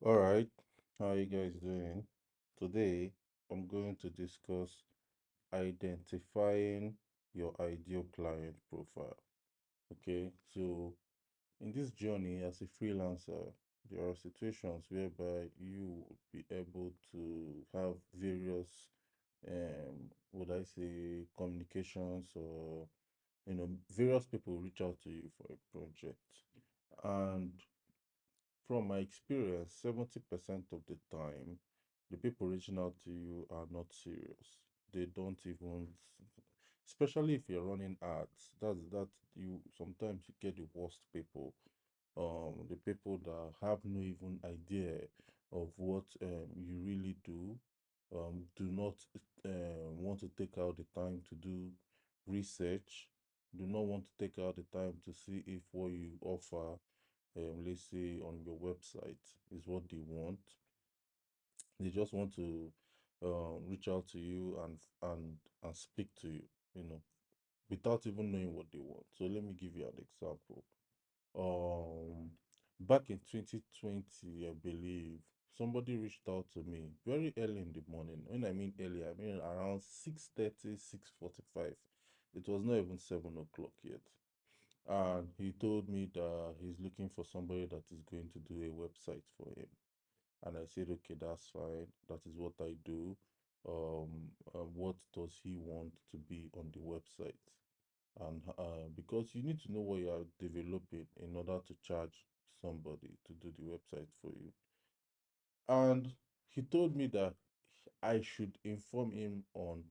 All right, how are you guys doing? Today, I'm going to discuss identifying your ideal client profile. Okay, so in this journey as a freelancer, there are situations whereby you will be able to have various, would I say, communications or various people reach out to you for a project, and from my experience, 70% of the time, the people reaching out to you are not serious. They don't even, especially if you're running ads, that you sometimes you get the worst people. The people that have no even idea of what you really do not want to take out the time to do research, do not want to take out the time to see if what you offer, let's say on your website, is what they want. They just want to reach out to you and speak to you, you know, without even knowing what they want. So let me give you an example. Um, Back in 2020, I believe somebody reached out to me very early in the morning. When I mean early, I mean around 6:30, 6:45. It was not even 7 o'clock yet. And he told me that he's looking for somebody that is going to do a website for him. And I said, okay, that's fine. That is what I do. What does he want to be on the website? And because you need to know what you are developing in order to charge somebody to do the website for you. And he told me that I should inform him on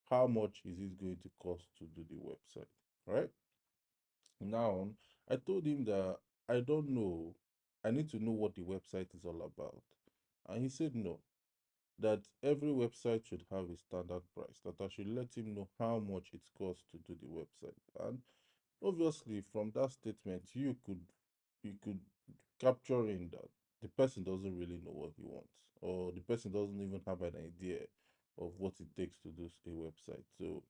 how much is it going to cost to do the website, right? Now, I told him that I don't know. I need to know what the website is all about. And he said no, that every website should have a standard price, that I should let him know how much it costs to do the website. And obviously, from that statement, you could capture in that the person doesn't really know what he wants, or the person doesn't even have an idea of what it takes to do a website. So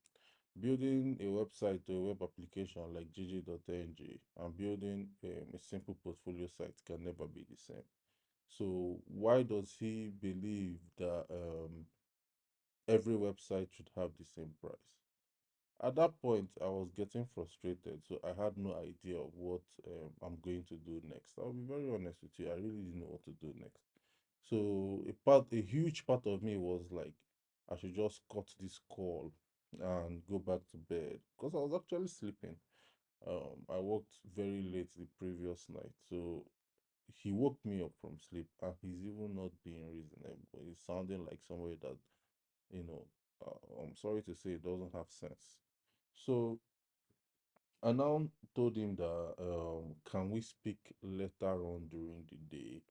building a website or a web application like gg.ng and building a simple portfolio site can never be the same. So why does he believe that every website should have the same price? At that point, I was getting frustrated, so I had no idea of what I'm going to do next. I'll be very honest with you, I really didn't know what to do next. So a huge part of me was like, I should just cut this call and go back to bed because I was actually sleeping. I worked very late the previous night, so he woke me up from sleep, and he's even not being reasonable. He's sounding like somebody that, you know, I'm sorry to say, doesn't have sense. So I now told him that can we speak later on during the day?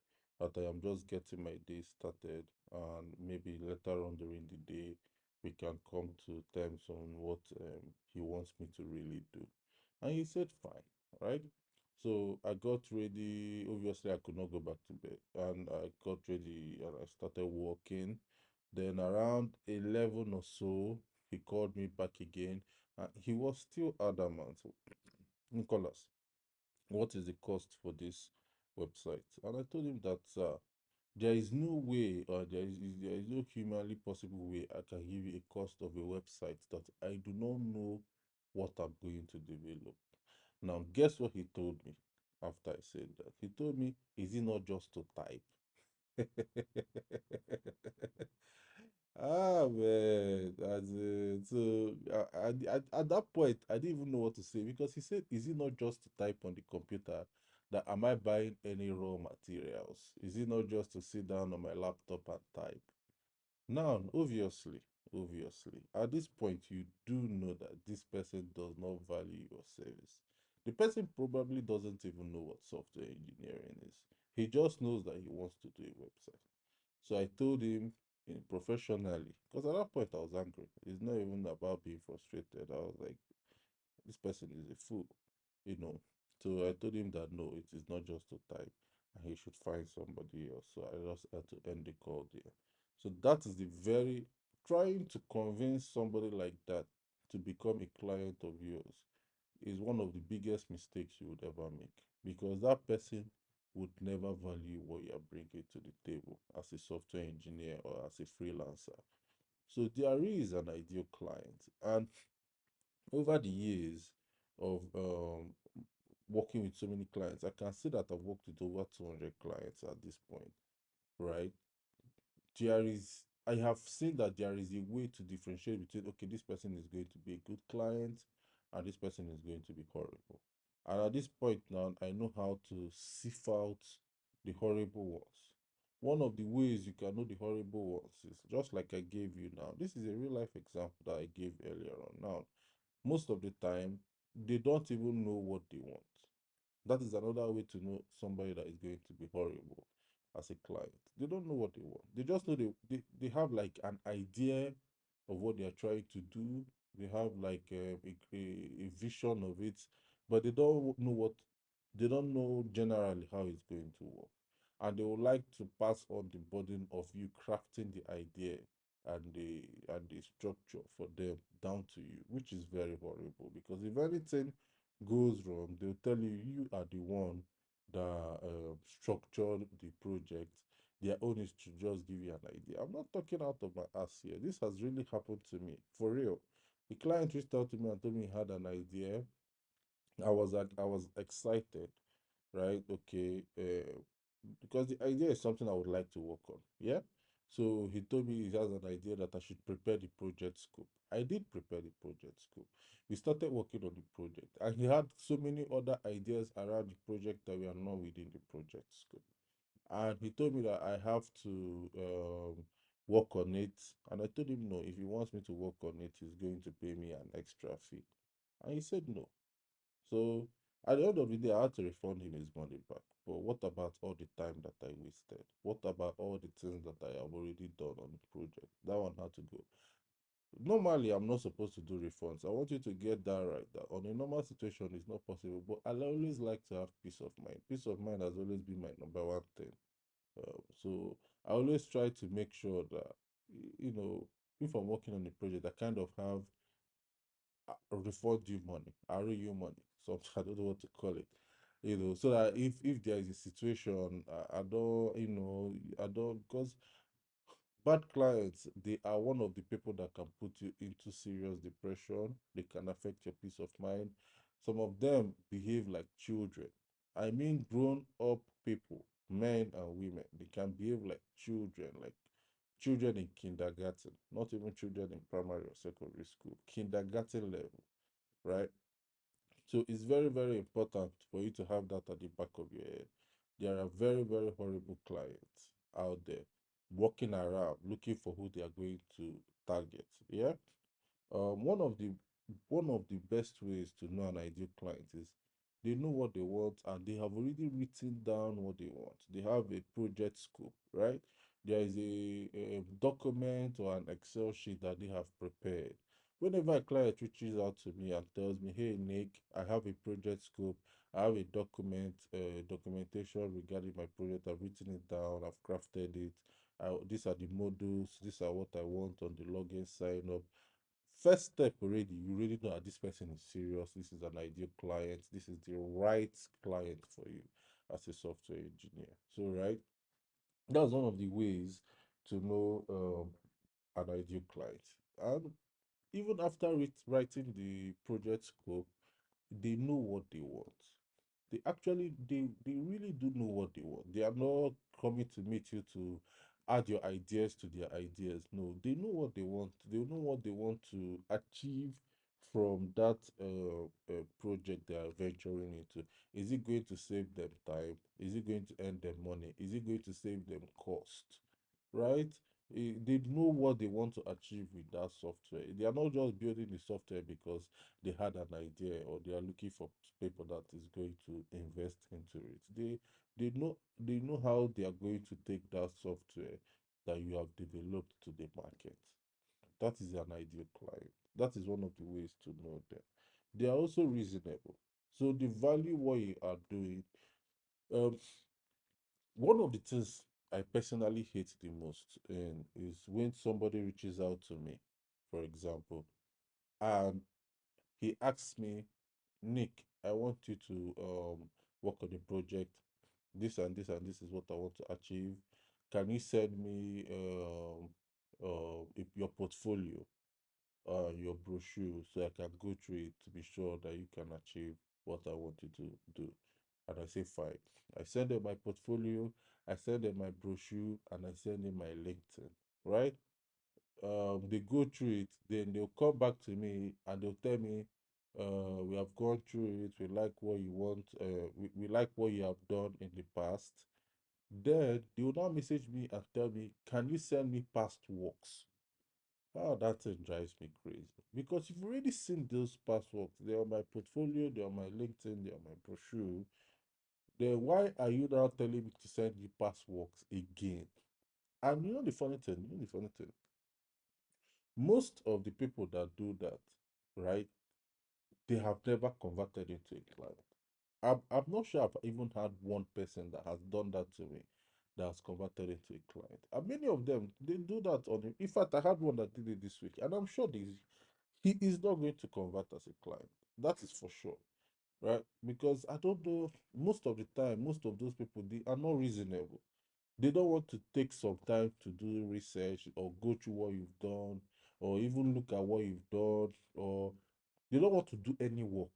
That I am just getting my day started, and maybe later on during the day we can come to terms on what he wants me to really do. And he said fine, right? So I got ready. Obviously, I could not go back to bed, and I got ready and I started walking. Then around 11 or so, he called me back again, and he was still adamant. Nicholas, what is the cost for this website? And I told him that there is no way, or there is no humanly possible way I can give you a cost of a website that I do not know what I'm going to develop. Now, guess what he told me after I said that? He told me, is it not just to type? Ah man, so at that point I didn't even know what to say because he said, "Is it not just to type on the computer? That am I buying any raw materials? Is it not just to sit down on my laptop and type?" Now, obviously, at this point, you do know that this person does not value your service. The person probably doesn't even know what software engineering is. He just knows that he wants to do a website. So I told him professionally, because at that point I was angry. It's not even about being frustrated. I was like, this person is a fool, you know. So I told him that no, it is not just to type, and he should find somebody else. So I just had to end the call there. So that is the very trying to convince somebody like that to become a client of yours is one of the biggest mistakes you would ever make because that person would never value what you are bringing to the table as a software engineer or as a freelancer. So there is an ideal client. And over the years of working with so many clients, I can say that I've worked with over 200 clients at this point, right? I have seen that there is a way to differentiate between, okay, this person is going to be a good client and this person is going to be horrible. And at this point now, I know how to sift out the horrible ones. One of the ways you can know the horrible ones is just like I gave you now. This is a real life example that I gave earlier on. Now, most of the time, they don't even know what they want. That is another way to know somebody that is going to be horrible as a client. They don't know what they want. They just know they have like an idea of what they are trying to do. They have like a vision of it, but they don't know generally how it's going to work. And they would like to pass on the burden of you crafting the idea and the structure for them down to you, which is very horrible because if anything goes wrong, they'll tell you you are the one that structured the project. Their own is to just give you an idea. I'm not talking out of my ass here. This has really happened to me for real. The client reached out to me and told me he had an idea. I was excited, right? Okay, because the idea is something I would like to work on. Yeah. So he told me he has an idea that I should prepare the project scope. I did prepare the project scope. We started working on the project, and he had so many other ideas around the project that were not within the project scope. And he told me that I have to work on it. And I told him no, if he wants me to work on it, he's going to pay me an extra fee. And he said no. So at the end of the day, I had to refund him his money back. But what about all the time that I wasted? What about all the things that I have already done on the project? That one had to go. Normally, I'm not supposed to do refunds. I want you to get that right. That on a normal situation, it's not possible. But I always like to have peace of mind. Peace of mind has always been my number one thing. So I always try to make sure that, if I'm working on a project, I kind of have refund you money, arrow you money. So I don't know what to call it. So that if there is a situation, I don't, I don't because bad clients, they are one of the people that can put you into serious depression. They can affect your peace of mind. Some of them behave like children. I mean, grown up people, men and women, they can behave like children in kindergarten, not even children in primary or secondary school, kindergarten level, right? So it's very, very important for you to have that at the back of your head. There are very, very horrible clients out there walking around looking for who they are going to target. Yeah. One of the best ways to know an ideal client is they know what they want and they have already written down what they want. They have a project scope, right? There is a document or an Excel sheet that they have prepared. Whenever a client reaches out to me and tells me, "Hey Nick, I have a project scope, I have a documentation regarding my project. I've written it down, I've crafted it. These are the modules. These are what I want on the login sign up." First step already, you really know that this person is serious. This is an ideal client. This is the right client for you as a software engineer. So, right, that's one of the ways to know an ideal client. And even after writing the project scope, they know what they want. They really do know what they want. They are not coming to meet you to add your ideas to their ideas. No, they know what they want. They know what they want to achieve from that project they are venturing into. Is it going to save them time? Is it going to earn them money? Is it going to save them cost? Right? They know what they want to achieve with that software. They are not just building the software because they had an idea or they are looking for people that is going to invest into it. They know how they are going to take that software that you have developed to the market. That is an ideal client. That is one of the ways to know them. They are also reasonable. So they value what you are doing. Um, One of the things I personally hate the most is when somebody reaches out to me, for example, and he asks me, "Nick, I want you to work on a project. this and this and this is what I want to achieve. Can you send me your portfolio, your brochure, so I can go through it to be sure that you can achieve what I want you to do? And I say, fine. I send them my portfolio, I send them my brochure, and I send them my LinkedIn, right? They go through it, then they'll come back to me and they'll tell me, we have gone through it, we like what you want, we like what you have done in the past. Then they will now message me and tell me, can you send me past works? Oh, that thing drives me crazy. Because you've already seen those past works. They're on my portfolio, they're on my LinkedIn, they're on my brochure. Then why are you now telling me to send you past works again? And you know the funny thing, most of the people that do that, right, they have never converted into a client. I'm not sure I've even had one person that has done that to me that has converted into a client. And many of them, they do that on him. In fact, I had one that did it this week, and I'm sure he is not going to convert as a client. That is for sure, right? Because I don't know, most of the time, most of those people, they are not reasonable. They don't want to take some time to do research or go through what you've done or even look at what you've done, or they don't want to do any work.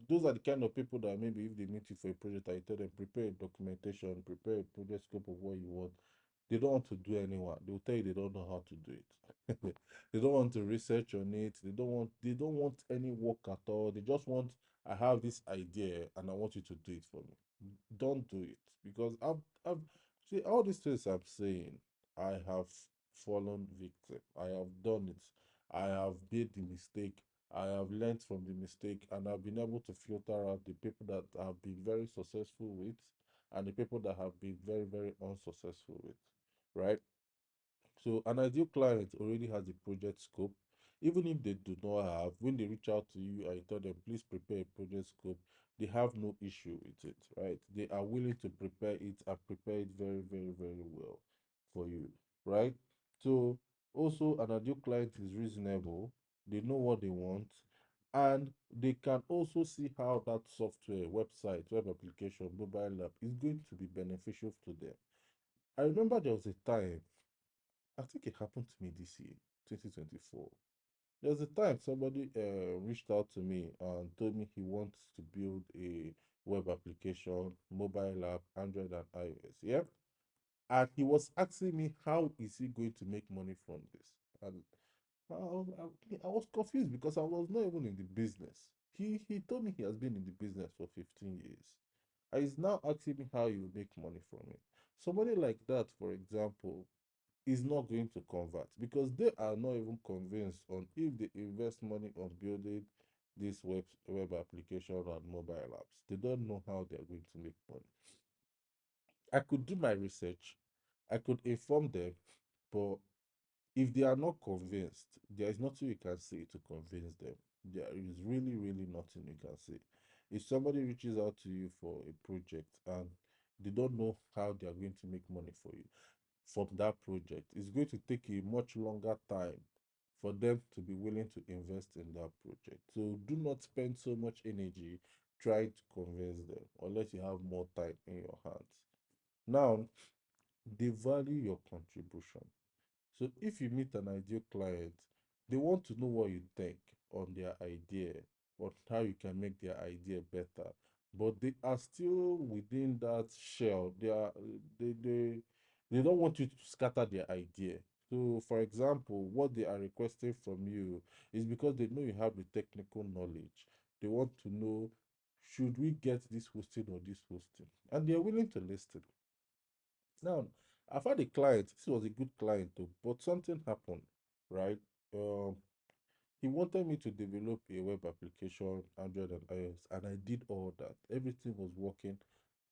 Those are the kind of people that maybe if they meet you for a project and you tell them prepare a documentation, prepare a project scope of what you want, they don't want to do any work. They'll tell you they don't know how to do it. They don't want to research on it. They don't want any work at all. They just want, I have this idea and I want you to do it for me. Don't do it, because I've see all these things I'm saying, I have fallen victim. I have done it. I have made the mistake. I have learned from the mistake, and I've been able to filter out the people that have been very successful with and the people that have been very, very unsuccessful with, right? So an ideal client already has a project scope. Even if they do not have, when they reach out to you and you tell them, please prepare a project scope, they have no issue with it, right? They are willing to prepare it and prepare it very, very, very well for you, right? So also an ideal client is reasonable, they know what they want, and they can also see how that software, website, web application, mobile app is going to be beneficial to them. I remember there was a time, I think it happened to me this year, 2024. There was a time somebody reached out to me and told me he wants to build a web application, mobile app, Android and iOS. Yeah. And he was asking me how is he going to make money from this? And I was confused because I was not even in the business. He told me he has been in the business for 15 years. And he's now asking me how you make money from it. Somebody like that, for example, is not going to convert because they are not even convinced on if they invest money on building this web application and mobile apps. They don't know how they're going to make money. I could do my research, I could inform them, but if they are not convinced, there is nothing you can say to convince them. There is really, really nothing you can say. If somebody reaches out to you for a project and they don't know how they are going to make money for you from that project, it's going to take a much longer time for them to be willing to invest in that project. So do not spend so much energy trying to convince them unless you have more time in your hands. Now, they value your contribution. So if you meet an ideal client, they want to know what you think on their idea, or how you can make their idea better. But they are still within that shell. They don't want you to scatter their idea. So for example, what they are requesting from you is because they know you have the technical knowledge. They want to know, should we get this hosting or this hosting? And they're willing to listen. Now, I've had a client, this was a good client too, but something happened, right? Um, he wanted me to develop a web application, Android and iOS, and I did all that. Everything was working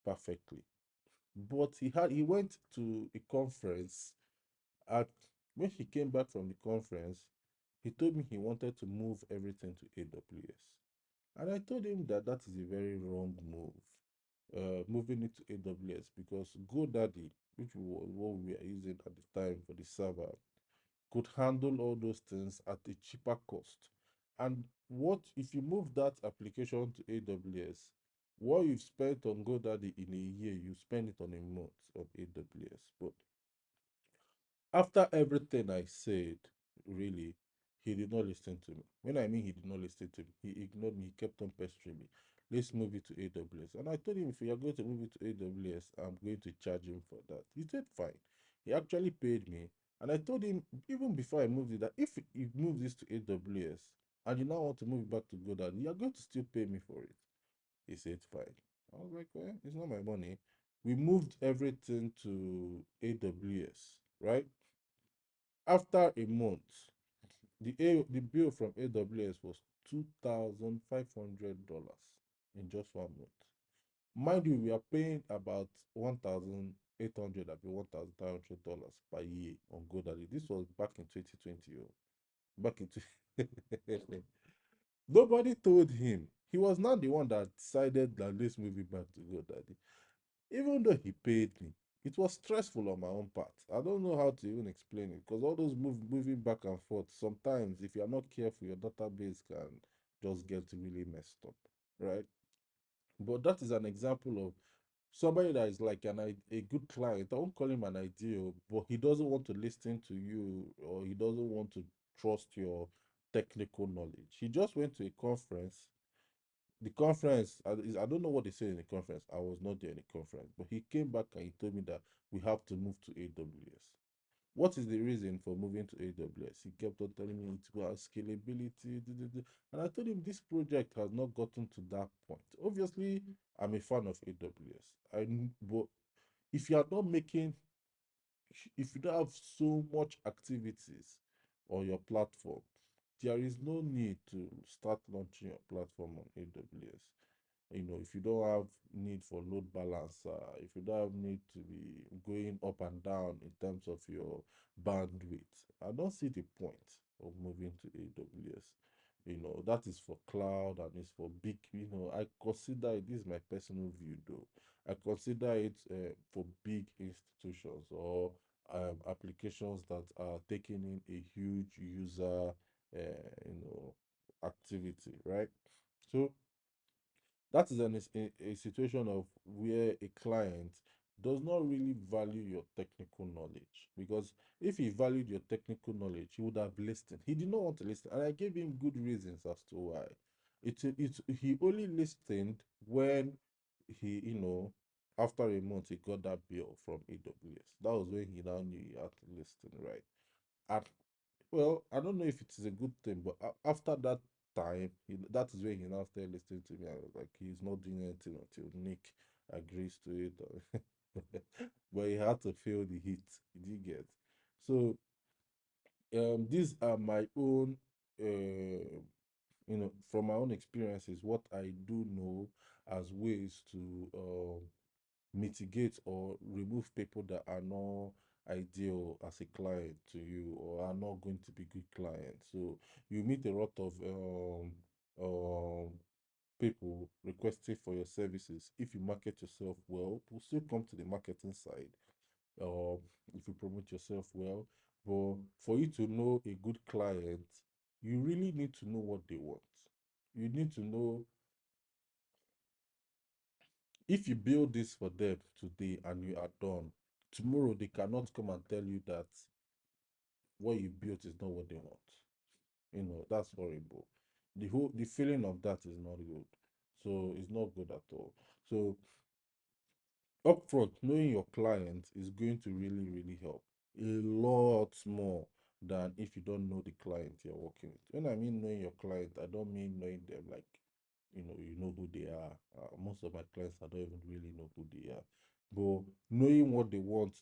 perfectly. But he went to a conference, and when he came back from the conference, he told me he wanted to move everything to AWS. And I told him that that is a very wrong move, moving it to AWS, because GoDaddy, which was what we were using at the time for the server, could handle all those things at a cheaper cost. And what if you move that application to AWS? What you've spent on GoDaddy in a year, you spend it on a month on AWS. But after everything I said, really, he did not listen to me. When I mean he did not listen to me, he ignored me. He kept on pestering me. Let's move it to AWS. And I told him, if you are going to move it to AWS, I'm going to charge him for that. He said, fine. He actually paid me. And I told him, even before I moved it, that if you move this to AWS and you now want to move it back to GoDaddy, you are going to still pay me for it. He said, fine. I was like, well, it's not my money. We moved everything to AWS, right? After a month, the bill from AWS was $2,500 in just 1 month. Mind you, we are paying about 1,800, I mean $1,500 per year on GoDaddy. This was back in 2020. Oh. Back in 20. Nobody told him. He was not the one that decided that let's move it back to GoDaddy. Even though he paid me, it was stressful on my own part. I don't know how to even explain it because all those moving back and forth, sometimes if you're not careful, your database can just get really messed up, right? But that is an example of somebody that is like a good client. I won't call him an ideal, but he doesn't want to listen to you or he doesn't want to trust your technical knowledge. He just went to a conference. The conference, I don't know what they said in the conference. I was not there in the conference, but he came back and he told me that we have to move to AWS. What is the reason for moving to AWS? He kept on telling me it was scalability, and I told him this project has not gotten to that point. Obviously, I'm a fan of AWS. But if you are not making, if you don't have so much activities on your platform, there is no need to start launching your platform on AWS. If you don't have need for load balancer, if you don't have need to be going up and down in terms of your bandwidth, I don't see the point of moving to AWS. That is for cloud and it's for big, I consider it, this is my personal view though, I consider it for big institutions or applications that are taking in a huge user, activity, right? So that is a situation of where a client does not really value your technical knowledge, because if he valued your technical knowledge he would have listened. He did not want to listen and I gave him good reasons as to why. He only listened when after a month he got that bill from AWS. That was when he now knew he had to listen, right? And well, I don't know if it is a good thing, but after that time, that is when he now started listening to me. I was like, he's not doing anything until Nick agrees to it. But he had to feel the heat. Did you get? So, these are my own, from my own experiences, what I do know as ways to mitigate or remove people that are not ideal as a client to you or are not going to be good clients. So you meet a lot of um people requesting for your services. If you market yourself well, we'll still come to the marketing side. Um, if you promote yourself well, but for you to know a good client, you really need to know what they want. You need to know, if you build this for them today and you are done, tomorrow they cannot come and tell you that what you built is not what they want. That's horrible. The feeling of that is not good. So it's not good at all. So upfront, knowing your client is going to really, really help a lot more than if you don't know the client you're working with. When I mean knowing your client, I don't mean knowing them like you know who they are. Most of my clients, I don't even really know who they are. But knowing what they want,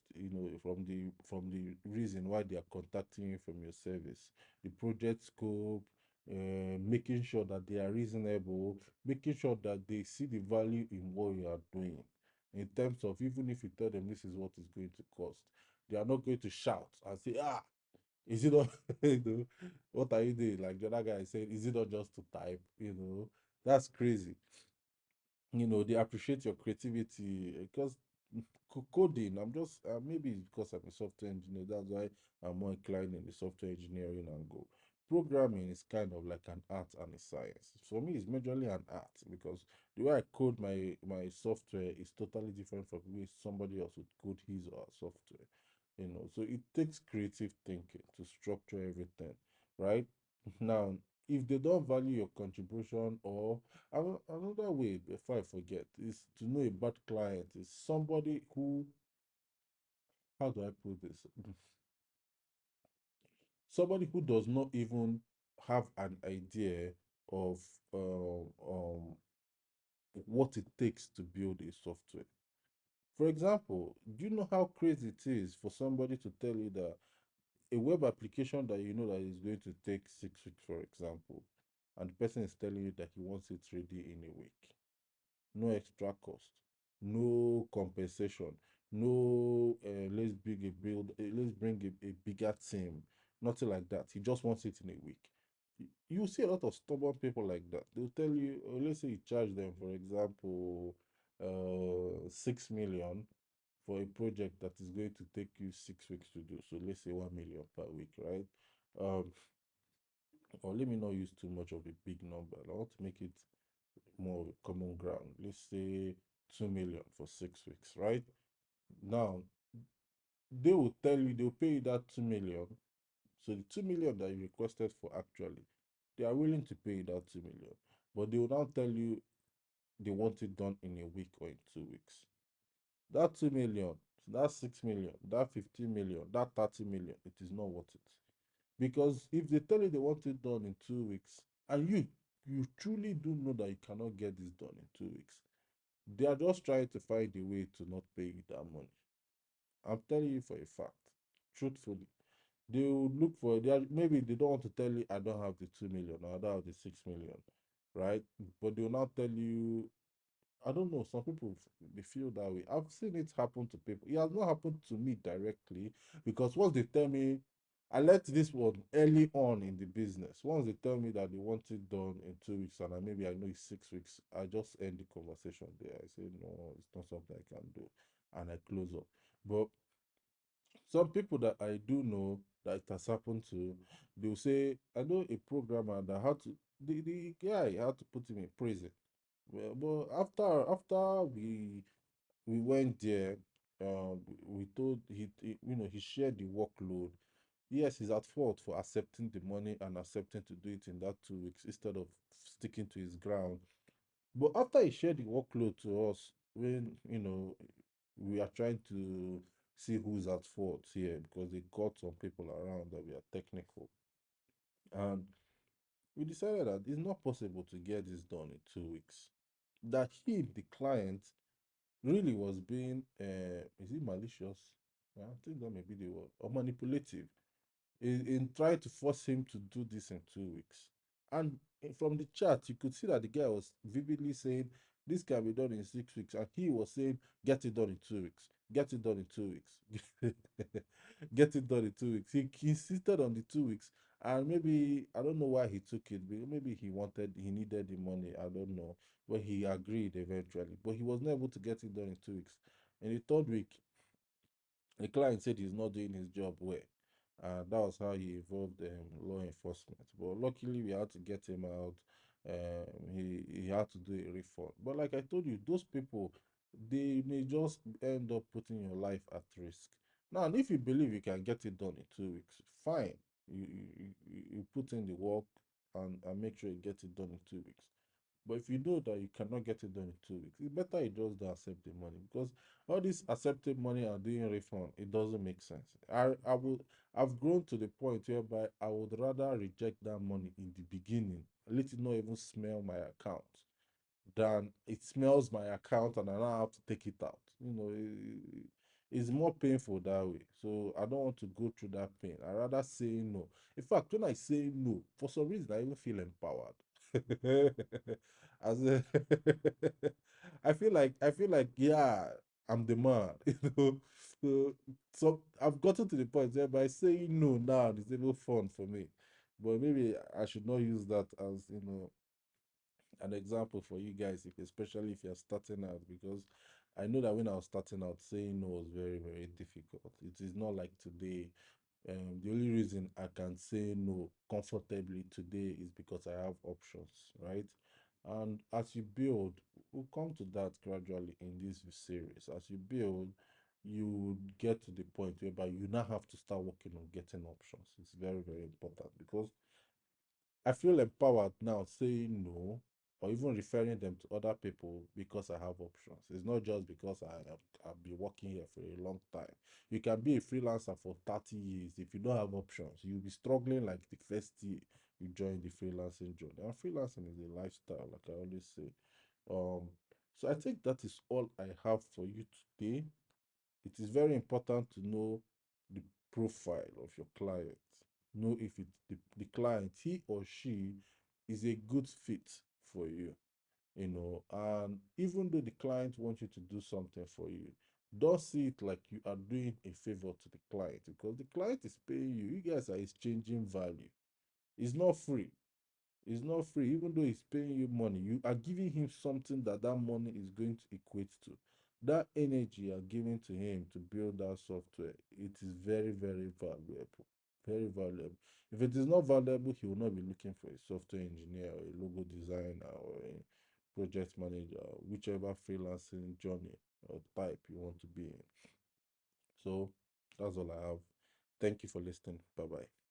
from the reason why they are contacting you from your service, the project scope, making sure that they are reasonable, making sure that they see the value in what you are doing. In terms of, even if you tell them this is what it's going to cost, they are not going to shout and say, is it not, what are you doing? Like the other guy said, is it not just to type? That's crazy. They appreciate your creativity because coding, I'm just, maybe it's because I'm a software engineer, that's why I'm more inclined in the software engineering and go. Programming is kind of like an art and a science. For me, it's majorly an art because the The way I code my software is totally different from the way somebody else would code his or her software. So it takes creative thinking to structure everything, right? Now, if they don't value your contribution, or another way, before I forget, is to know a bad client is somebody who, how do I put this? Somebody who does not even have an idea of what it takes to build a software. For example, do you know how crazy it is for somebody to tell you that a web application that you know that is going to take 6 weeks, for example, and the person is telling you that he wants it ready in a week? No extra cost, no compensation, no let's bring a bigger team, nothing like that. He just wants it in a week. You see a lot of stubborn people like that. They'll tell you, let's say you charge them, for example, 6 million for a project that is going to take you 6 weeks to do. So let's say 1 million per week, right? Um, or let me not use too much of a big number. I want to make it more common ground. Let's say 2 million for 6 weeks, right? Now they will tell you they'll pay you that 2 million. So the 2 million that you requested for actually, they are willing to pay you that 2 million. But they will now tell you they want it done in a week or in 2 weeks. That 2 million, that 6 million, that 15 million, that 30 million, it is not worth it. Because if they tell you they want it done in 2 weeks, and you truly do know that you cannot get this done in 2 weeks, they are just trying to find a way to not pay you that money. I'm telling you for a fact, truthfully. They will look for maybe they don't want to tell you I don't have the 2 million or I don't have the 6 million, right? But they will not tell you, I don't know, some people they feel that way. I've seen it happen to people. It has not happened to me directly, because once they tell me, I let this one early on in the business. Once they tell me that they want it done in 2 weeks, and maybe I know it's 6 weeks, I just end the conversation there. I say no, it's not something I can do, and I close up. But some people that I do know that it has happened to, they'll say, I know a programmer that had to, the guy had to put him in prison. Well, but after we went there, we told he shared the workload. Yes, he's at fault for accepting the money and accepting to do it in that 2 weeks instead of sticking to his ground. But after he shared the workload to us, when we are trying to see who's at fault here, because they got some people around that we are technical, and we decided that it's not possible to get this done in 2 weeks. That he, the client, really was being, is it malicious? I think that may be the word, or manipulative, in trying to force him to do this in 2 weeks. And from the chat, you could see that the guy was vividly saying this can be done in 6 weeks, and he was saying get it done in 2 weeks, get it done in 2 weeks, get it done in 2 weeks. He insisted on the 2 weeks, and maybe I don't know why he took it. Maybe he needed the money. I don't know, but he agreed eventually. But he was not able to get it done in 2 weeks. In the third week, the client said he's not doing his job well. That was how he involved law enforcement. But luckily, we had to get him out. He had to do a refund. But like I told you, those people, they may just end up putting your life at risk. Now, and if you believe you can get it done in 2 weeks, fine. You put in the work, and make sure you get it done in 2 weeks. But if you know that you cannot get it done in 2 weeks, it's better you just don't accept the money, because all this accepting money and doing refund, it doesn't make sense. I've grown to the point whereby I would rather reject that money in the beginning, let it not even smell my account, than it smells my account and I now have to take it out. It's more painful that way. So I don't want to go through that pain. I rather say no. In fact, when I say no, for some reason I even feel empowered. As a I feel like yeah, I'm the man. So, I've gotten to the point where by saying no now it's even fun for me. But maybe I should not use that as an example for you guys, if especially if you're starting out, because I know that when I was starting out, saying no was very, very difficult. It is not like today. The only reason I can say no comfortably today is because I have options, right? And as you build, we'll come to that gradually in this series. As you build, you get to the point whereby you now have to start working on getting options. It's very, very important because I feel empowered now saying no or even referring them to other people because I have options. It's not just because I've been working here for a long time. You can be a freelancer for 30 years. If you don't have options, you'll be struggling like the first year you join the freelancing journey. And freelancing is a lifestyle, like I always say. Um, so I think that is all I have for you today. It is very important to know the profile of your client. Know if the client, he or she, is a good fit for you, And even though the client wants you to do something for you, don't see it like you are doing a favor to the client because the client is paying you. You guys are exchanging value. It's not free. It's not free, even though he's paying you money. You are giving him something that that money is going to equate to. That energy you are giving to him to build that software, it is very, very valuable. Very valuable. If it is not valuable, he will not be looking for a software engineer or a logo designer or a project manager, or whichever freelancing journey or type you want to be in. So that's all I have. Thank you for listening. Bye bye.